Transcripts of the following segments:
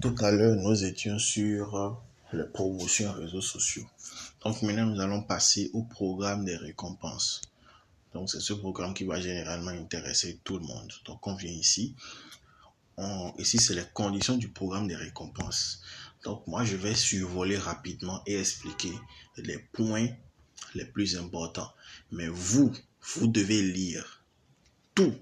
Tout à l'heure, nous étions sur les promotions en réseaux sociaux. Donc maintenant, nous allons passer au programme des récompenses. Donc c'est ce programme qui va généralement intéresser tout le monde. Donc on vient ici. Ici, c'est les conditions du programme des récompenses. Donc moi, je vais survoler rapidement et expliquer les points les plus importants. Mais vous devez lire tout.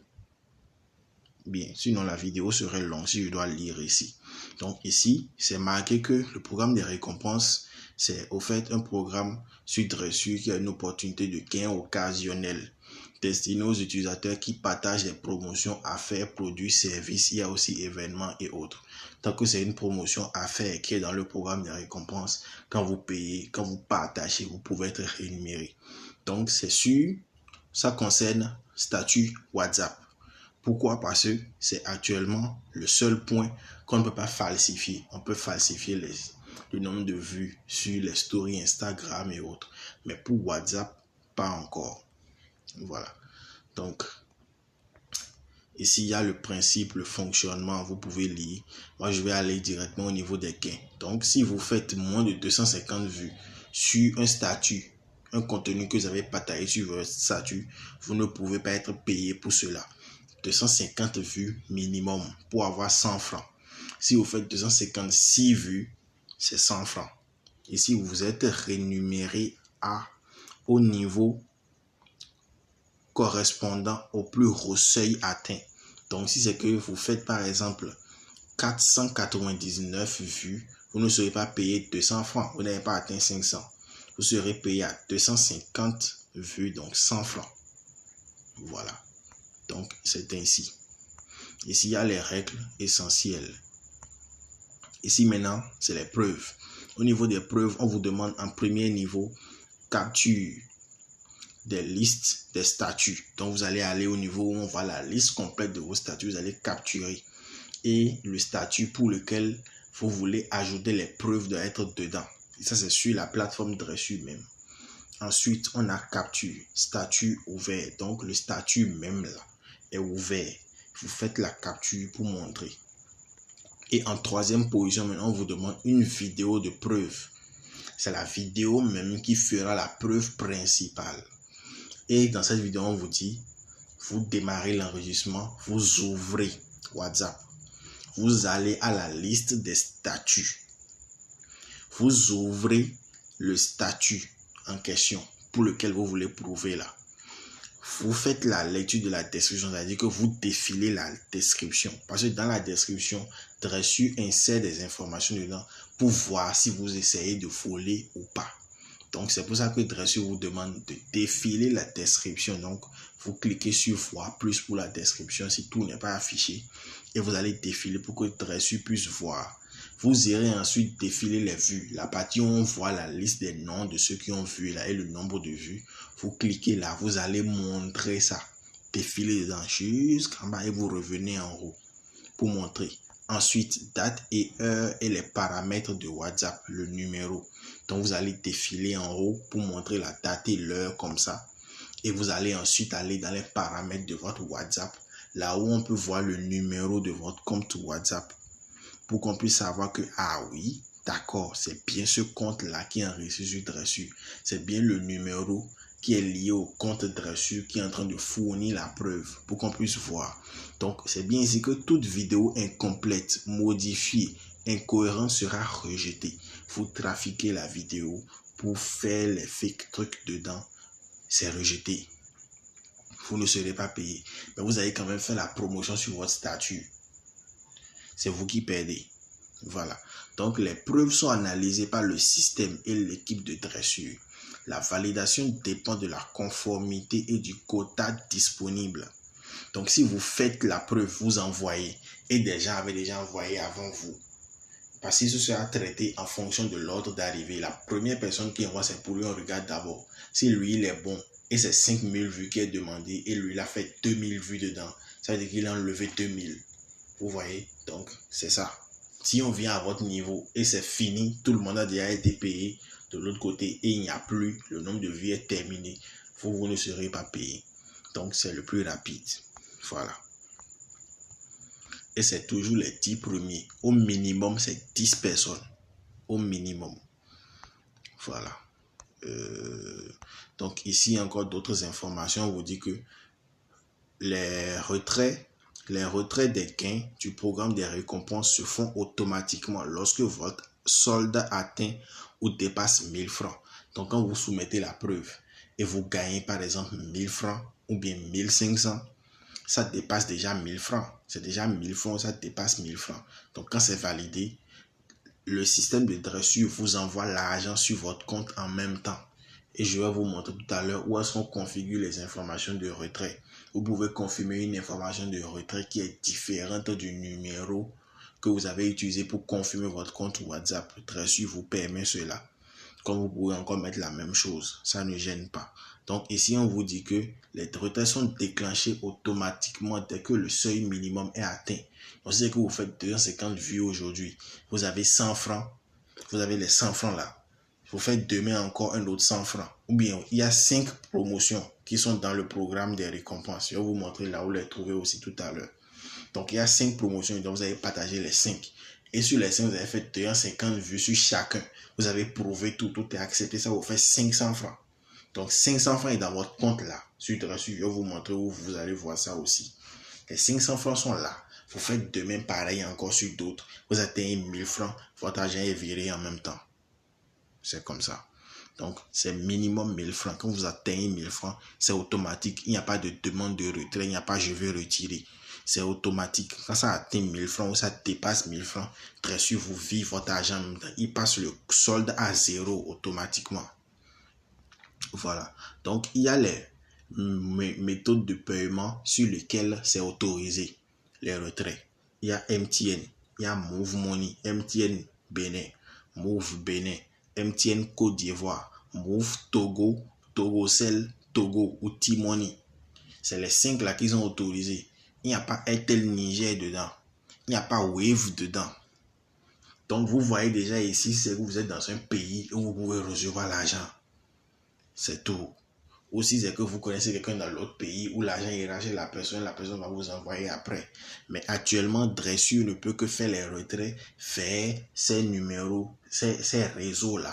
Bien, sinon la vidéo serait longue si je dois lire ici. Donc ici, c'est marqué que le programme des récompenses, c'est au fait un programme sur Dressu qui a une opportunité de gain occasionnel destiné aux utilisateurs qui partagent des promotions, affaires, produits, services. Il y a aussi événements et autres. Tant que c'est une promotion affaires qui est dans le programme des récompenses, quand vous payez, quand vous partagez, vous pouvez être rémunéré. Donc c'est sûr, ça concerne statut WhatsApp. Pourquoi? Parce que c'est actuellement le seul point qu'on ne peut pas falsifier. On peut falsifier le nombre de vues sur les stories Instagram et autres. Mais pour WhatsApp, pas encore. Voilà. Donc, ici, il y a le principe, le fonctionnement. Vous pouvez lire. Moi, je vais aller directement au niveau des gains. Donc, si vous faites moins de 250 vues sur un statut, un contenu que vous avez partagé sur votre statut, vous ne pouvez pas être payé pour cela. 250 vues minimum pour avoir 100 francs. Si vous faites 256 vues, c'est 100 francs. Et si vous êtes rémunéré au niveau correspondant au plus haut seuil atteint. Donc, si c'est que vous faites par exemple 499 vues, vous ne serez pas payé 200 francs. Vous n'avez pas atteint 500. Vous serez payé à 250 vues, donc 100 francs. Voilà. Donc, c'est ainsi. Ici, il y a les règles essentielles. Ici, maintenant, c'est les preuves. Au niveau des preuves, on vous demande en premier niveau capture des listes des statuts. Donc, vous allez aller au niveau où on voit la liste complète de vos statuts. Vous allez capturer. Et le statut pour lequel vous voulez ajouter les preuves d'être dedans. Et ça, c'est sur la plateforme Dressu même. Ensuite, on a capture, statut ouvert. Donc, le statut même là est ouvert. Vous faites la capture pour montrer. Et en troisième position, maintenant, on vous demande une vidéo de preuve. C'est la vidéo même qui fera la preuve principale. Et dans cette vidéo, on vous dit, vous démarrez l'enregistrement, vous ouvrez WhatsApp. Vous allez à la liste des statuts. Vous ouvrez le statut en question pour lequel vous voulez prouver là. Vous faites la lecture de la description, c'est-à-dire que vous défilez la description. Parce que dans la description, Dressu insère des informations dedans pour voir si vous essayez de voler ou pas. Donc, c'est pour ça que Dressu vous demande de défiler la description. Donc, vous cliquez sur voir plus pour la description si tout n'est pas affiché. Et vous allez défiler pour que Dressu puisse voir. Vous irez ensuite défiler les vues. La partie où on voit la liste des noms de ceux qui ont vu là et le nombre de vues. Vous cliquez là, vous allez montrer ça. Défiler dedans jusqu'en bas et vous revenez en haut pour montrer. Ensuite, date et heure et les paramètres de WhatsApp, le numéro. Donc, vous allez défiler en haut pour montrer la date et l'heure comme ça. Et vous allez ensuite aller dans les paramètres de votre WhatsApp, là où on peut voir le numéro de votre compte WhatsApp. Pour qu'on puisse savoir que, ah oui, d'accord, c'est bien ce compte-là qui est enregistré sur Dressu. C'est bien le numéro qui est lié au compte Dressu qui est en train de fournir la preuve pour qu'on puisse voir. Donc, c'est bien ici que toute vidéo incomplète, modifiée, incohérente sera rejetée. Vous trafiquez la vidéo pour faire les fake trucs dedans. C'est rejeté. Vous ne serez pas payé. Mais vous allez quand même faire la promotion sur votre statut. C'est vous qui perdez. Voilà. Donc, les preuves sont analysées par le système et l'équipe de Dressu. La validation dépend de la conformité et du quota disponible. Donc, si vous faites la preuve, vous envoyez. Et des gens avaient déjà envoyé avant vous. Parce que ce sera traité en fonction de l'ordre d'arrivée. La première personne qui envoie, c'est pour lui, on regarde d'abord. Si lui, il est bon, et c'est 5000 vues qui est demandé, et lui, il a fait 2000 vues dedans. Ça veut dire qu'il a enlevé 2000. Vous voyez? Donc, c'est ça. Si on vient à votre niveau et c'est fini, tout le monde a déjà été payé de l'autre côté et il n'y a plus, le nombre de vues est terminé, vous ne serez pas payé. Donc, c'est le plus rapide. Voilà. Et c'est toujours les 10 premiers. Au minimum, c'est 10 personnes. Au minimum. Voilà. Donc ici, encore d'autres informations. On vous dit que les retraits des gains du programme des récompenses se font automatiquement lorsque votre solde atteint ou dépasse 1000 francs. Donc quand vous soumettez la preuve et vous gagnez par exemple 1000 francs ou bien 1500, ça dépasse déjà 1000 francs. C'est déjà 1000 francs, ça dépasse 1000 francs. Donc quand c'est validé, le système de Dressus vous envoie l'argent sur votre compte en même temps. Et je vais vous montrer tout à l'heure où est-ce qu'on configure les informations de retrait. Vous pouvez confirmer une information de retrait qui est différente du numéro que vous avez utilisé pour confirmer votre compte WhatsApp. Dressus vous permet cela. Comme vous pouvez encore mettre la même chose, ça ne gêne pas. Donc ici, on vous dit que les retraits sont déclenchés automatiquement dès que le seuil minimum est atteint. Donc c'est que vous faites 250 vues aujourd'hui, vous avez 100 francs, vous avez les 100 francs là. Vous faites demain encore un autre 100 francs. Ou bien, il y a 5 promotions qui sont dans le programme des récompenses. Je vais vous montrer là où les trouver aussi tout à l'heure. Donc, il y a 5 promotions et donc vous avez partagé les 5. Et sur les 5, vous avez fait 250 vues sur chacun. Vous avez prouvé tout est accepté. Ça vous fait 500 francs. Donc, 500 francs est dans votre compte là. Je vais vous montrer où vous allez voir ça aussi. Les 500 francs sont là. Vous faites demain pareil encore sur d'autres. Vous atteignez 1000 francs. Votre argent est viré en même temps. C'est comme ça. Donc, c'est minimum 1000 francs. Quand vous atteignez 1000 francs, c'est automatique. Il n'y a pas de demande de retrait. Il n'y a pas je vais retirer. C'est automatique. Quand ça atteint 1000 francs ou ça dépasse 1000 francs, Dressus vous vire votre argent en même temps. Il passe le solde à 0 automatiquement. Voilà. Donc, il y a les méthodes de paiement sur lesquelles c'est autorisé. Les retraits. Il y a MTN. Il y a Move Money. MTN Bénin. Move Bénin. MTN Côte d'Ivoire, Move Togo, Togocel, Togo ou T-Money. C'est les 5 là qui sont autorisés. Il n'y a pas Airtel Niger dedans. Il n'y a pas Wave dedans. Donc vous voyez déjà ici, c'est que vous êtes dans un pays où vous pouvez recevoir l'argent. C'est tout. Aussi, c'est que vous connaissez quelqu'un dans l'autre pays où l'argent ira chez la personne va vous envoyer après. Mais actuellement, Dressus ne peut que faire les retraits, faire ces numéros, ces réseaux-là.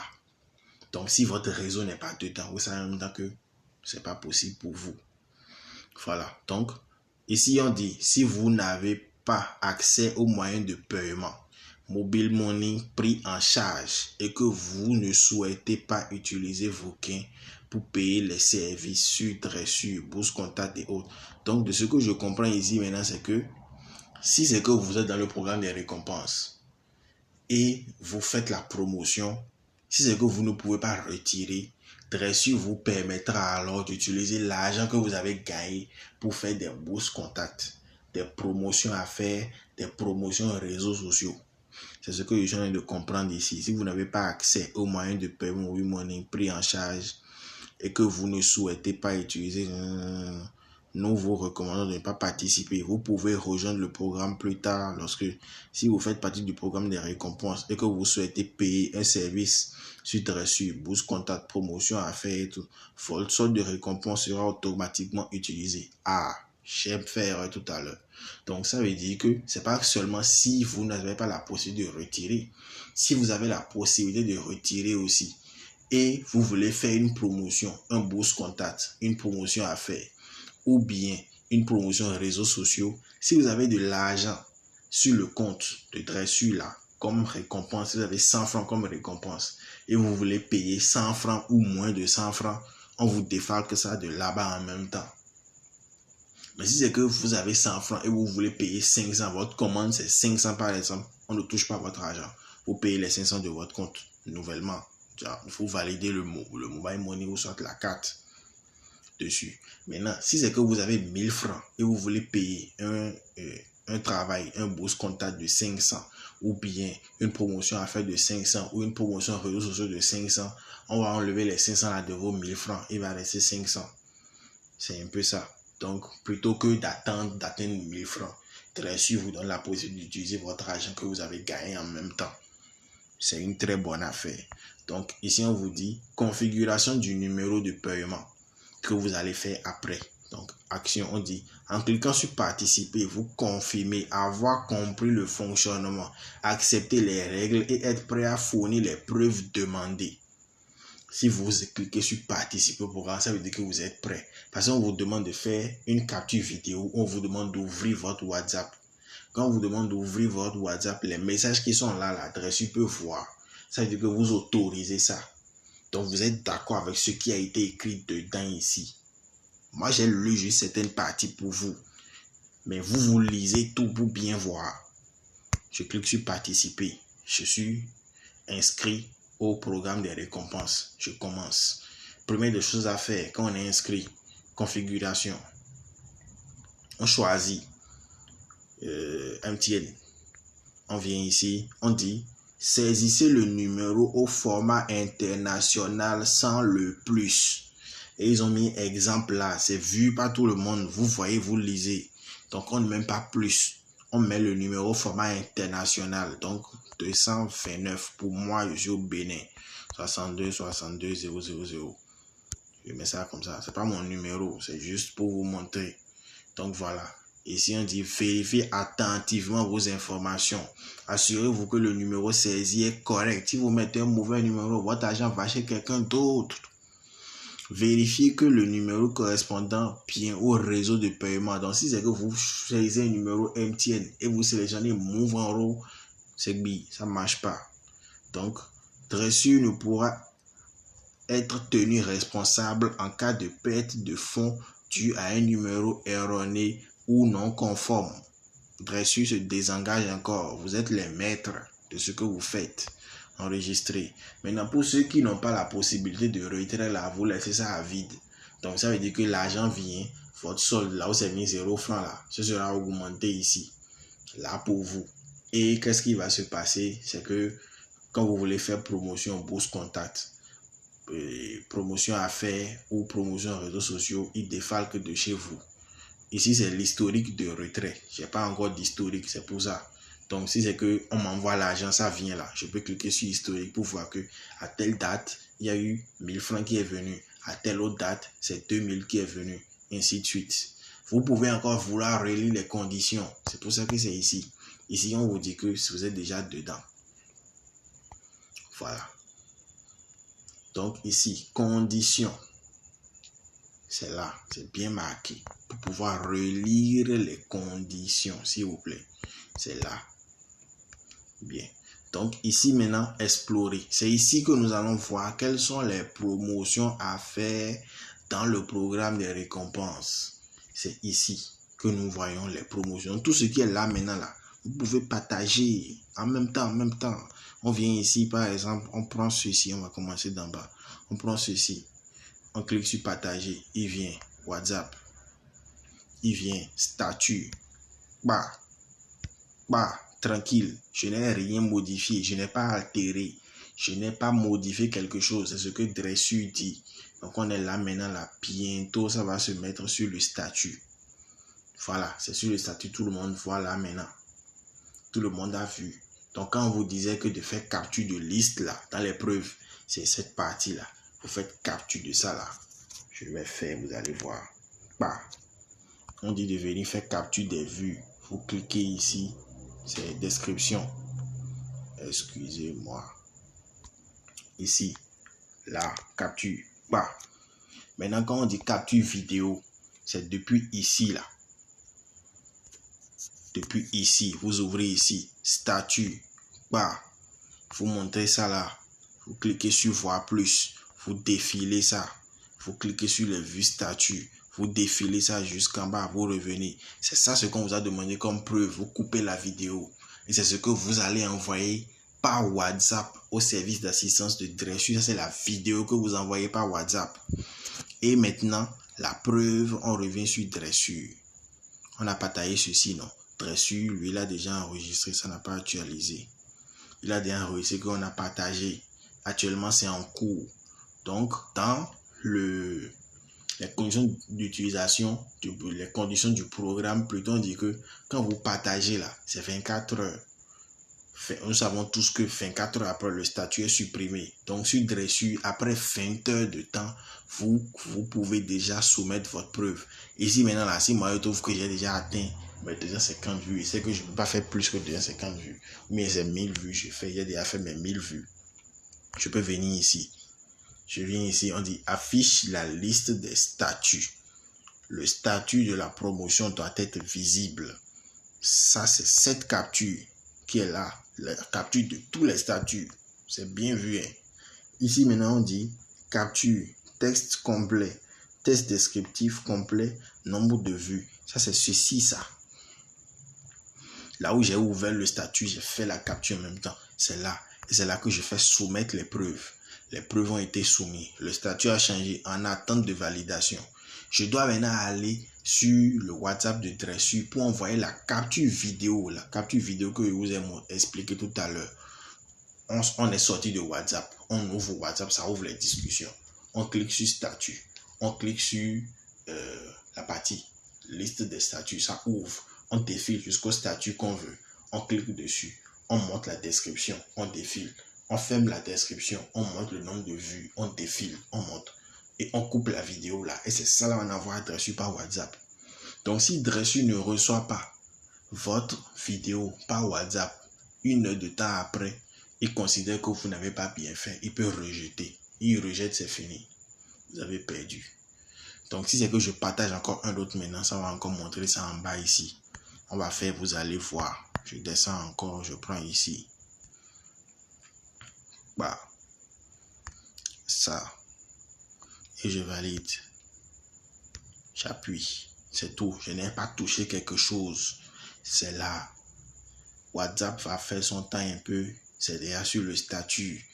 Donc, si votre réseau n'est pas dedans, vous savez en même temps que ce n'est pas possible pour vous. Voilà. Donc, ici, on dit, si vous n'avez pas accès aux moyens de paiement, Mobile Money pris en charge et que vous ne souhaitez pas utiliser vos gains pour payer les services sur Dressus, Bourse Contact et autres. Donc, de ce que je comprends ici maintenant, c'est que si c'est que vous êtes dans le programme des récompenses et vous faites la promotion, si c'est que vous ne pouvez pas retirer, Dressus vous permettra alors d'utiliser l'argent que vous avez gagné pour faire des bourses contacts, des promotions à faire, des promotions réseaux sociaux. C'est ce que je suis en train de comprendre ici. Si vous n'avez pas accès aux moyens de paiement Mobile Money pris en charge et que vous ne souhaitez pas utiliser, nous vous recommandons de ne pas participer. Vous pouvez rejoindre le programme plus tard si vous faites partie du programme des récompenses et que vous souhaitez payer un service sur Dressus, Bourse Contact, promotion à faire et tout. Votre solde de récompense sera automatiquement utilisé. J'ai fait tout à l'heure. Donc ça veut dire que c'est pas seulement si vous n'avez pas la possibilité de retirer. Si vous avez la possibilité de retirer aussi et vous voulez faire une promotion, un Bourse Contact, une promotion à faire ou bien une promotion réseaux sociaux, si vous avez de l'argent sur le compte de Dressus là, comme récompense, si vous avez 100 francs comme récompense et vous voulez payer 100 francs ou moins de 100 francs, on vous défalque ça de là-bas en même temps. Mais si c'est que vous avez 100 francs et vous voulez payer 500, votre commande c'est 500 par exemple, on ne touche pas votre argent. Vous payez les 500 de votre compte nouvellement. Il faut valider le mobile money ou soit la carte dessus. Maintenant, si c'est que vous avez 1000 francs et vous voulez payer un travail, un bourse contact de 500 ou bien une promotion à faire de 500 ou une promotion réseaux sociaux de 500, on va enlever les 500 là de vos 1000 francs, il va rester 500. C'est un peu ça. Donc, plutôt que d'atteindre 1000 francs, Dressus vous donne la possibilité d'utiliser votre argent que vous avez gagné en même temps. C'est une très bonne affaire. Donc, ici, on vous dit configuration du numéro de paiement que vous allez faire après. Donc, action, on dit, en cliquant sur participer, vous confirmez avoir compris le fonctionnement, accepter les règles et être prêt à fournir les preuves demandées. Si vous cliquez sur participer au programme, ça veut dire que vous êtes prêt. Parce qu'on vous demande de faire une capture vidéo, on vous demande d'ouvrir votre WhatsApp. Quand on vous demande d'ouvrir votre WhatsApp, les messages qui sont là, l'adresse, tu peux voir. Ça veut dire que vous autorisez ça. Donc, vous êtes d'accord avec ce qui a été écrit dedans ici. Moi, j'ai lu juste certaines parties pour vous. Mais vous lisez tout pour bien voir. Je clique sur participer. Je suis inscrit au programme des récompenses. Je commence. Première des choses à faire quand on est inscrit. Configuration. On choisit MTN. On vient ici. On dit saisissez le numéro au format international sans le plus. Et ils ont mis exemple là. C'est vu par tout le monde. Vous voyez, vous lisez. Donc, on ne met pas plus. On met le numéro format international. Donc, 229. Pour moi, je suis au Bénin. 62 62 000. Je mets ça comme ça. C'est pas mon numéro. C'est juste pour vous montrer. Donc, voilà. Ici, on dit vérifiez attentivement vos informations. Assurez-vous que le numéro saisi est correct. Si vous mettez un mauvais numéro, votre argent va chez quelqu'un d'autre. Vérifiez que le numéro correspondant bien au réseau de paiement. Donc, si c'est que vous choisissez un numéro MTN et vous sélectionnez Move en RAW, c'est que ça ne marche pas. Donc, Dressu ne pourra être tenu responsable en cas de perte de fonds dû à un numéro erroné ou non conforme. Dressu se désengage encore. Vous êtes les maîtres de ce que vous faites. Enregistrer. Maintenant, pour ceux qui n'ont pas la possibilité de retrait là, vous laissez ça à vide. Donc, ça veut dire que l'argent vient, votre solde, là où c'est mis 0 francs là, ce sera augmenté ici. Là pour vous. Et qu'est-ce qui va se passer? C'est que quand vous voulez faire promotion bourse contact, promotion affaires ou promotion réseaux sociaux, il défalque de chez vous. Ici, c'est l'historique de retrait. Je n'ai pas encore d'historique, c'est pour ça. Donc, si c'est que on m'envoie l'argent, ça vient là. Je peux cliquer sur historique pour voir que à telle date, il y a eu 1000 francs qui est venu. À telle autre date, c'est 2000 qui est venu. Ainsi de suite. Vous pouvez encore vouloir relire les conditions. C'est pour ça que c'est ici. Ici, on vous dit que vous êtes déjà dedans. Voilà. Donc, ici, conditions. C'est là, c'est bien marqué. Pour pouvoir relire les conditions, s'il vous plaît. C'est là. Bien. Donc, ici, maintenant, explorer. C'est ici que nous allons voir quelles sont les promotions à faire dans le programme des récompenses. C'est ici que nous voyons les promotions. Tout ce qui est là maintenant, là, vous pouvez partager en même temps. On vient ici, par exemple, on prend ceci. On va commencer d'en bas. On prend ceci. On clique sur partager. Il vient WhatsApp. Il vient statut. Tranquille, je n'ai rien modifié, je n'ai pas altéré, je n'ai pas modifié quelque chose, c'est ce que Dressu dit. Donc on est là maintenant, là, bientôt ça va se mettre sur le statut. Voilà, c'est sur le statut, tout le monde voit là maintenant. Tout le monde a vu. Donc quand on vous disait que de faire capture de liste là, dans les preuves, c'est cette partie là. Vous faites capture de ça là. Je vais faire, vous allez voir. On dit de venir faire capture des vues. Vous cliquez ici. C'est description. Excusez-moi. Ici. Là. Capture. Maintenant, quand on dit capture vidéo, c'est depuis ici, là. Depuis ici. Vous ouvrez ici. Statut. Vous montrez ça là. Vous cliquez sur voir plus. Vous défilez ça. Vous cliquez sur les vues statut. Vous défilez ça jusqu'en bas, vous revenez. C'est ça ce qu'on vous a demandé comme preuve. Vous coupez la vidéo. Et c'est ce que vous allez envoyer par WhatsApp au service d'assistance de Dressu. Ça, c'est la vidéo que vous envoyez par WhatsApp. Et maintenant, la preuve, on revient sur Dressu. On a partagé ceci, non? Dressu, lui, il a déjà enregistré, ça n'a pas actualisé. Il a déjà enregistré qu'on a partagé. Actuellement, c'est en cours. Donc, dans les conditions d'utilisation, les conditions du programme, plutôt on dit que quand vous partagez là, c'est 24 heures. nous savons tous que 24 heures après, le statut est supprimé. Donc, sur Dressus, après 20 heures de temps, vous pouvez déjà soumettre votre preuve. Ici, maintenant, là, si moi, je trouve que j'ai déjà atteint 250 vues, et c'est que je ne peux pas faire plus que 250 vues. Mais c'est 1000 vues, j'ai déjà fait mes 1000 vues. Je peux venir ici. Je viens ici, on dit affiche la liste des statuts. Le statut de la promotion doit être visible. Ça, c'est cette capture qui est là. La capture de tous les statuts. C'est bien vu. Hein? Ici, maintenant, on dit capture, texte complet, texte descriptif complet, nombre de vues. Ça, c'est ceci, ça. Là où j'ai ouvert le statut, j'ai fait la capture en même temps. C'est là. Et c'est là que je fais soumettre les preuves. Les preuves ont été soumises. Le statut a changé en attente de validation. Je dois maintenant aller sur le WhatsApp de Dressus pour envoyer la capture vidéo. La capture vidéo que je vous ai expliqué tout à l'heure. On est sorti de WhatsApp. On ouvre WhatsApp, ça ouvre les discussions. On clique sur statut. On clique sur la partie liste des statuts. Ça ouvre. On défile jusqu'au statut qu'on veut. On clique dessus. On monte la description. On défile. On ferme la description. On monte le nombre de vues. On défile. On monte. Et on coupe la vidéo là. Et c'est ça là on envoie Dressus par WhatsApp. Donc si Dressus ne reçoit pas votre vidéo par WhatsApp 1 heure de temps après, il considère que vous n'avez pas bien fait. Il peut rejeter. Il rejette, c'est fini. Vous avez perdu. Donc si c'est que je partage encore un autre maintenant, ça va encore montrer ça en bas ici. On va faire, vous allez voir. Je descends encore, je prends ici. Bah, ça. Et je valide. J'appuie. C'est tout. Je n'ai pas touché quelque chose. C'est là. WhatsApp va faire son temps un peu. C'est déjà sur le statut.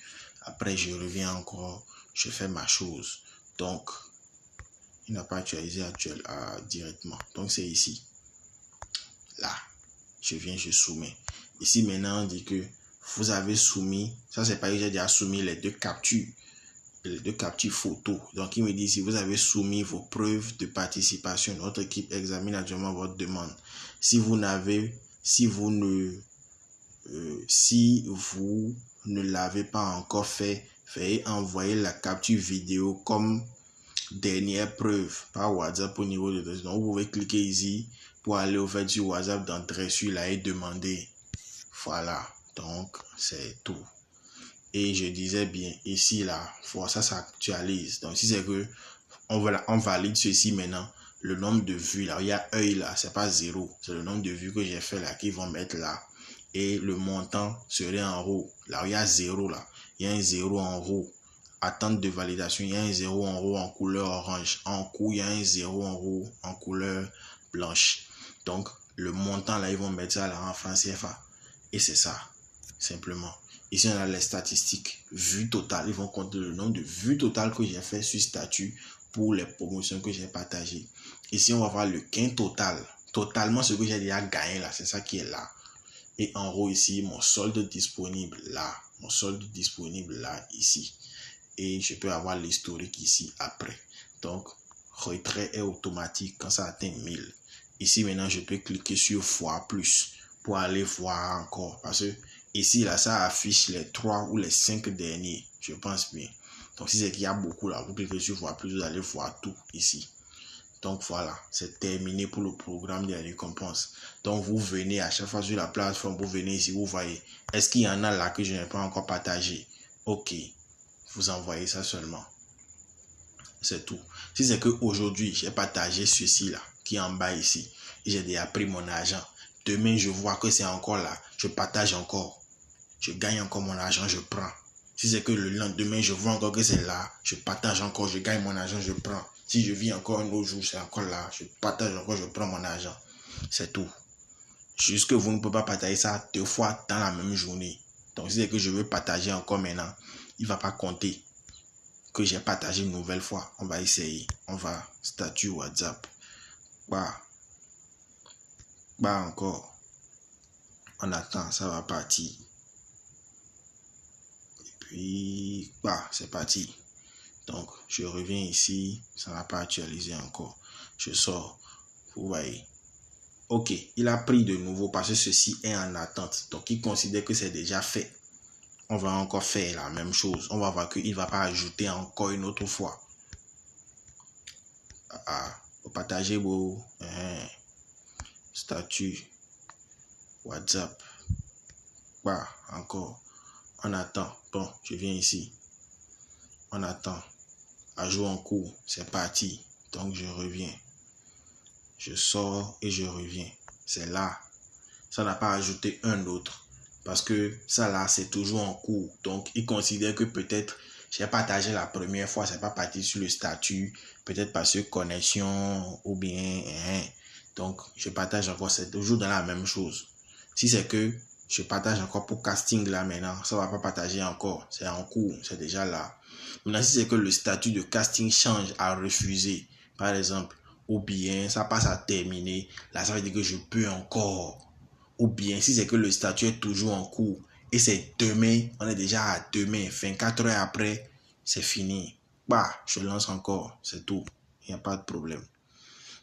Après, je reviens encore. Je fais ma chose. Donc, il n'a pas actualisé directement. Donc, c'est ici. Là. Je viens, je soumets. Ici, maintenant, on dit que vous avez soumis. Ça, c'est pas que j'ai déjà soumis les deux captures. Les deux captures photos. Donc, il me dit si vous avez soumis vos preuves de participation, notre équipe examine actuellement votre demande. Si vous ne l'avez pas encore fait, veuillez envoyer la capture vidéo comme dernière preuve par WhatsApp au niveau de Dressus. Donc, vous pouvez cliquer ici pour aller au fait sur WhatsApp dans Dressus là et demander. Voilà. Donc, c'est tout. Et je disais bien, ici, là, ça s'actualise. Donc, si c'est que on valide ceci maintenant, le nombre de vues, là, il y a œil, là, c'est pas 0. C'est le nombre de vues que j'ai fait, là, qu'ils vont mettre là. Et le montant serait en haut. Là, il y a 0, là. Il y a un 0 en haut. Attente de validation, il y a un 0 en haut en couleur orange. En cours, il y a un 0 en haut en couleur blanche. Donc, le montant, là, ils vont mettre ça, là, en francs CFA. Et c'est ça, simplement. Ici, on a les statistiques, vues totales. Ils vont compter le nombre de vues totales que j'ai fait sur statut pour les promotions que j'ai partagées. Ici, on va voir le gain total. Totalement, ce que j'ai déjà gagné là, c'est ça qui est là. Et en haut ici, mon solde disponible là. Mon solde disponible là, ici. Et je peux avoir l'historique ici après. Donc, retrait est automatique quand ça atteint 1000. Ici, maintenant, je peux cliquer sur voir plus pour aller voir encore. Parce que ici, là, ça affiche les 3 ou les 5 derniers. Je pense bien. Donc, si c'est qu'il y a beaucoup là, vous cliquez sur voir plus, vous allez voir tout ici. Donc, voilà, c'est terminé pour le programme des récompenses. Donc, vous venez à chaque fois sur la plateforme, vous venez ici, vous voyez. Est-ce qu'il y en a là que je n'ai pas encore partagé? Ok, vous envoyez ça seulement. C'est tout. Si c'est qu'aujourd'hui, j'ai partagé ceci là, qui est en bas ici, et j'ai déjà pris mon argent. Demain, je vois que c'est encore là, je partage encore. Je gagne encore mon argent, je prends. Si c'est que le lendemain, je vois encore que c'est là, je partage encore, je gagne mon argent, je prends. Si je vis encore un autre jour, c'est encore là, je partage encore, je prends mon argent. C'est tout. Juste que vous ne pouvez pas partager ça 2 fois dans la même journée. Donc, si c'est que je veux partager encore maintenant, il ne va pas compter que j'ai partagé une nouvelle fois. On va essayer. On va statut WhatsApp. Bah encore. On attend, ça va partir. Et puis, c'est parti. Donc, je reviens ici. Ça n'a pas actualisé encore. Je sors. Vous voyez. Ok, il a pris de nouveau parce que ceci est en attente. Donc, il considère que c'est déjà fait. On va encore faire la même chose. On va voir qu'il ne va pas ajouter encore une autre fois. Partager vos statuts WhatsApp. Encore. On attend. Bon, je viens ici. On attend. Ajout en cours. C'est parti. Donc, je reviens. Je sors et je reviens. C'est là. Ça n'a pas ajouté un autre. Parce que ça là, c'est toujours en cours. Donc, il considère que peut-être j'ai partagé la première fois, c'est pas parti sur le statut. Peut-être parce que connexion ou bien... Donc, je partage encore. C'est toujours dans la même chose. Si c'est que je partage encore pour casting là maintenant, ça va pas partager encore. C'est en cours. C'est déjà là. Maintenant, si c'est que le statut de casting change à refuser, par exemple, ou bien ça passe à terminer, là, ça veut dire que je peux encore. Ou bien, si c'est que le statut est toujours en cours et c'est demain, on est déjà à demain, 24 heures après, c'est fini. Je lance encore, c'est tout. Il n'y a pas de problème.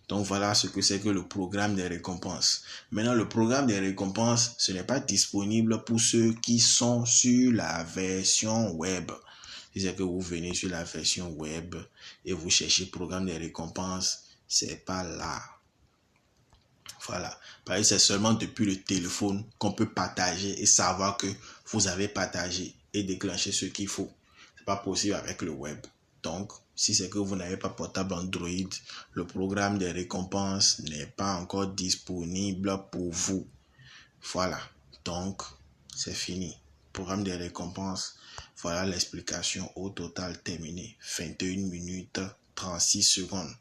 Donc voilà ce que c'est que le programme des récompenses. Maintenant, le programme des récompenses, ce n'est pas disponible pour ceux qui sont sur la version web. Si c'est que vous venez sur la version web et vous cherchez programme des récompenses, c'est pas là. Voilà. Parce que c'est seulement depuis le téléphone qu'on peut partager et savoir que vous avez partagé et déclencher ce qu'il faut. C'est pas possible avec le web. Donc, si c'est que vous n'avez pas portable Android, le programme des récompenses n'est pas encore disponible pour vous. Voilà. Donc, c'est fini. Programme des récompenses. Voilà l'explication au total terminée. 21 minutes 36 secondes.